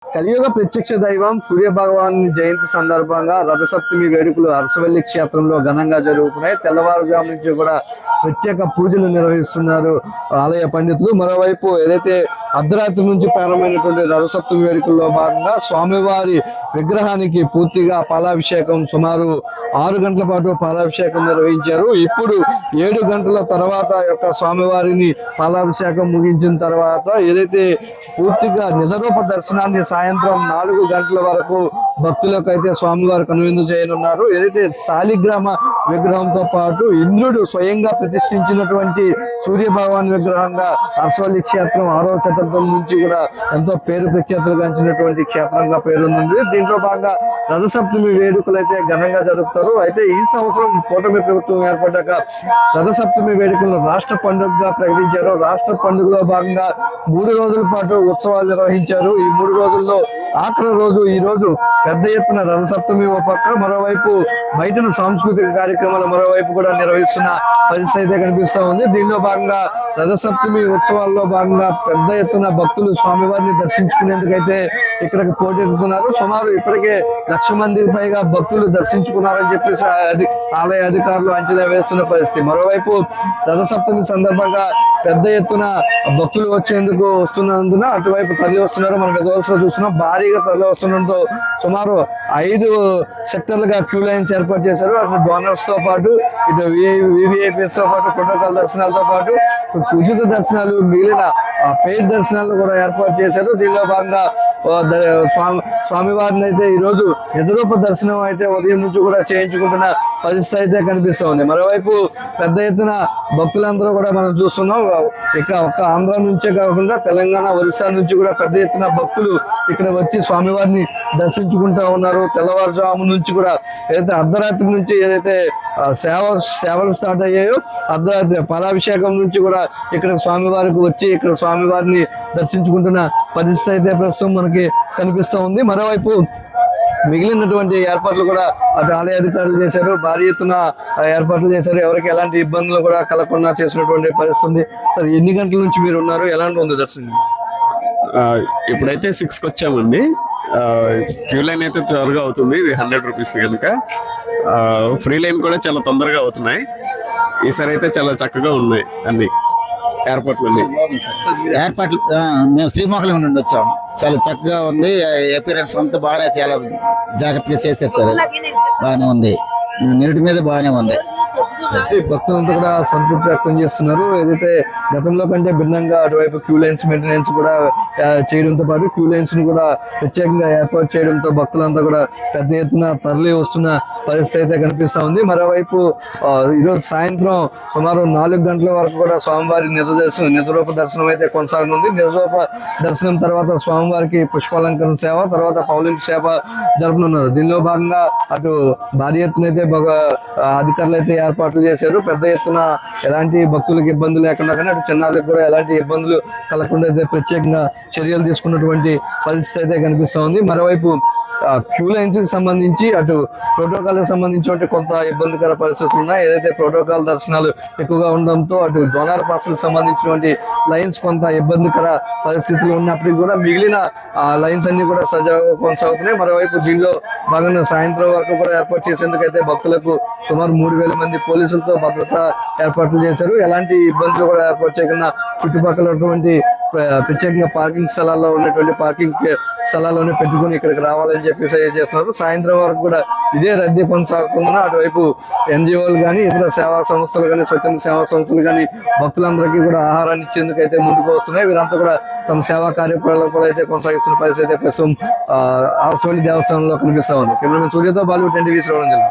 కలియుగ ప్రత్యక్ష దైవం సూర్య భగవాన్ జయంతి సందర్భంగా రథసప్తమి వేడుకలు అరసవల్లి క్షేత్రంలో ఘనంగా జరుగుతున్నాయి. తెల్లవారుజాము నుంచి కూడా ప్రత్యేక పూజలు నిర్వహిస్తున్నారు ఆలయ పండితులు. మరోవైపు ఏదైతే అర్ధరాత్రి నుంచి ప్రారంభమైనటువంటి రథసప్తమి వేడుకల్లో భాగంగా స్వామివారి విగ్రహానికి పూర్తిగా పాలాభిషేకం సుమారు 6 గంటల పాటు పాలాభిషేకం నిర్వహించారు. ఇప్పుడు 7 గంటల తర్వాత యొక్క స్వామివారిని పాలాభిషేకం ముగించిన తర్వాత ఏదైతే పూర్తిగా నిజరూప దర్శనాన్ని సాయంత్రం 4 గంటల వరకు భక్తులకు అయితే స్వామివారు కనువిందు చేయనున్నారు. ఏదైతే శాలిగ్రామ విగ్రహంతో పాటు ఇంద్రుడు స్వయంగా ప్రతిష్ఠించినటువంటి సూర్య భగవాన్ విగ్రహంగా అరసవల్లి క్షేత్రం 6వ శతాబ్దం నుంచి కూడా ఎంతో పేరు ప్రఖ్యాతులు గాంచినటువంటి క్షేత్రంగా పేరుంది. దీంట్లో భాగంగా రథసప్తమి వేడుకలు అయితే ఘనంగా జరుపుతారు. అయితే ఈ సంవత్సరం కూటమి ప్రభుత్వం ఏర్పడ్డాక రథసప్తమి వేడుకలను రాష్ట్ర పండుగగా ప్రకటించారు. రాష్ట్ర పండుగలో భాగంగా 3 రోజుల పాటు ఉత్సవాలు నిర్వహించారు. ఈ 3 రోజుల్లో ఆఖరి రోజు ఈ రోజు పెద్ద ఎత్తున రథసప్తమి ఓ పక్క, మరోవైపు బయటన సాంస్కృతిక కార్యక్రమాలు మరోవైపు కూడా నిర్వహిస్తున్న పరిస్థితి అయితే కనిపిస్తూ ఉంది. దీనిలో భాగంగా రథసప్తమి ఉత్సవాల్లో భాగంగా పెద్ద ఎత్తున భక్తులు స్వామివారిని దర్శించుకునేందుకైతే ఇక్కడికి పోటెత్తుతున్నారు. సుమారు ఇప్పటికే 1,00,000 మందికి పైగా భక్తులు దర్శించుకున్నారని చెప్పేసి ఆలయ అధికారులు అంచనా వేస్తున్న పరిస్థితి. మరోవైపు రథసప్తమి సందర్భంగా పెద్ద ఎత్తున భక్తులు వచ్చేందుకు వస్తున్నందున అటువైపు తరలి వస్తున్నారు. మనం ఎదురులో చూస్తున్నాం, భారీగా తరలి వస్తుండడంతో సుమారు 5 సెక్టర్లుగా క్యూ లైన్స్ ఏర్పాటు చేశారు. అటు డోనర్స్ తో పాటు ఇటు వివిఐపీస్ తో పాటు ప్రోటోకాల్ దర్శనాలతో పాటు ఉచిత దర్శనాలు, మిగిలిన పెయిడ్ దర్శనాలు కూడా ఏర్పాటు చేశారు. దీనిలో భాగంగా స్వామివారిని అయితే ఈ రోజు నిజరూప దర్శనం అయితే ఉదయం నుంచి కూడా చేయించుకుంటున్న పరిస్థితి అయితే కనిపిస్తూ ఉంది. మరోవైపు పెద్ద ఎత్తున భక్తులందరూ కూడా మనం చూస్తున్నాం. ఇక ఒక్క ఆంధ్ర నుంచే కాకుండా తెలంగాణ, ఒరిస్సా నుంచి కూడా పెద్ద ఎత్తున భక్తులు ఇక్కడ వచ్చి స్వామివారిని దర్శించుకుంటూ ఉన్నారు. తెల్లవారుజాము నుంచి కూడా ఏదైతే అర్ధరాత్రి నుంచి ఏదైతే సేవలు స్టార్ట్ అయ్యాయో అర్ధరాత్రి పాలాభిషేకం నుంచి కూడా ఇక్కడ స్వామివారికి వచ్చి ఇక్కడ స్వామివారిని దర్శించుకుంటున్న పరిస్థితి అయితే ప్రస్తుతం మనకి కనిపిస్తూ ఉంది. మరోవైపు మిగిలినటువంటి ఏర్పాట్లు కూడా అటు ఆలయ అధికారులు చేశారు. భారీ ఎత్తున ఏర్పాట్లు చేశారు. ఎవరికి ఎలాంటి ఇబ్బందులు కూడా కలగకుండా చేసినటువంటి పరిస్థితి ఉంది. సరే, ఎన్ని గంటల నుంచి మీరు ఉన్నారు? ఎలాంటి ఉంది దర్శనం? ఇప్పుడైతే 6కి వచ్చామండి. క్యూ లైన్ అయితే త్వరగా అవుతుంది. ఇది 100 రూపీస్ కనుక ఫ్రీ లైన్ కూడా చాలా తొందరగా అవుతున్నాయి. ఈసారి అయితే చాలా చక్కగా ఉన్నాయి అన్ని ఏర్పాట్లు. మేము శ్రీమోహలం నుండి వచ్చాం. చాలా చక్కగా ఉంది. అపీరెన్స్ అంతా బాగానే చాలా జాగ్రత్తగా చేశారు సార్. బాగానే ఉంది, మెరిట్ మీద బాగానే ఉంది. భక్తులంతా కూడా సంతృప్తి వ్యక్తం చేస్తున్నారు. ఏదైతే గతంలో కంటే భిన్నంగా అటువైపు క్యూ లైన్స్ మెయింటెనెన్స్ కూడా చేయడంతో పాటు క్యూ లైన్స్ ను కూడా ప్రత్యేకంగా ఏర్పాటు చేయడంతో భక్తులంతా కూడా పెద్ద ఎత్తున తరలి వస్తున్న పరిస్థితి అయితే కనిపిస్తూ ఉంది. మరోవైపు ఈరోజు సాయంత్రం సుమారు 4 గంటల వరకు కూడా స్వామివారి నిజరూప దర్శనం అయితే కొనసాగనుంది. నిజరూప దర్శనం తర్వాత స్వామివారికి పుష్పాలంకరణ సేవ, తర్వాత పౌలింపు సేవ జరపనున్నారు. దీనిలో భాగంగా అటు భారీ ఎత్తున అయితే అధికారులు అయితే ఏర్పాట్లు చేశారు. పెద్ద ఎత్తున ఎలాంటి భక్తులకు ఇబ్బందులు లేకుండా కానీ అటు చిన్నారులకు కూడా ఎలాంటి ఇబ్బందులు కలగకుండా అయితే ప్రత్యేకంగా చర్యలు తీసుకున్నటువంటి పరిస్థితి అయితే కనిపిస్తూ ఉంది. మరోవైపు క్యూ లైన్స్ కి సంబంధించి అటు ప్రోటోకాల్ కి సంబంధించి కొంత ఇబ్బందికర పరిస్థితులు ఉన్నాయి. ఏదైతే ప్రోటోకాల్ దర్శనాలు ఎక్కువగా ఉండడంతో అటు డోనార్ పాస్లకు సంబంధించినటువంటి లైన్స్ కొంత ఇబ్బందికర పరిస్థితులు ఉన్నప్పటికీ కూడా మిగిలిన లైన్స్ అన్ని కూడా సజావుగా కొనసాగుతున్నాయి. మరోవైపు దీనిలో భాగంగా సాయంత్రం వరకు కూడా ఏర్పాటు చేసేందుకు అయితే భక్తులకు సుమారు 3,000 మంది పోలీసులతో భద్రతా ఏర్పాట్లు చేశారు. ఎలాంటి ఇబ్బందులు కూడా ఏర్పాటు చేయకుండా చుట్టుపక్కల ఉన్నటువంటి ప్రత్యేకంగా పార్కింగ్ స్థలాల్లో ఉన్నటువంటి పార్కింగ్ స్థలాల్లోనే పెట్టుకుని ఇక్కడికి రావాలని చెప్పేసి చేస్తున్నారు. సాయంత్రం వరకు కూడా ఇదే రద్దీ కొనసాగుతుందని అటువైపు ఎన్జిఓలు కానీ ఇతర సేవా సంస్థలు కానీ స్వచ్ఛంద సేవా సంస్థలు కానీ భక్తులందరికీ కూడా ఆహారాన్ని ఇచ్చేందుకు అయితే ముందుకు వస్తున్నాయి. వీరంతా కూడా తమ సేవా కార్యక్రమాలు అయితే కొనసాగిస్తున్న పరిస్థితి అయితే ప్రస్తుతం అరసవల్లి దేవస్థానంలో కనిపిస్తా ఉంది. కెమెరామెన్ సూర్యతో బాలు 10 టీవీ శ్రవణం జిల్లా.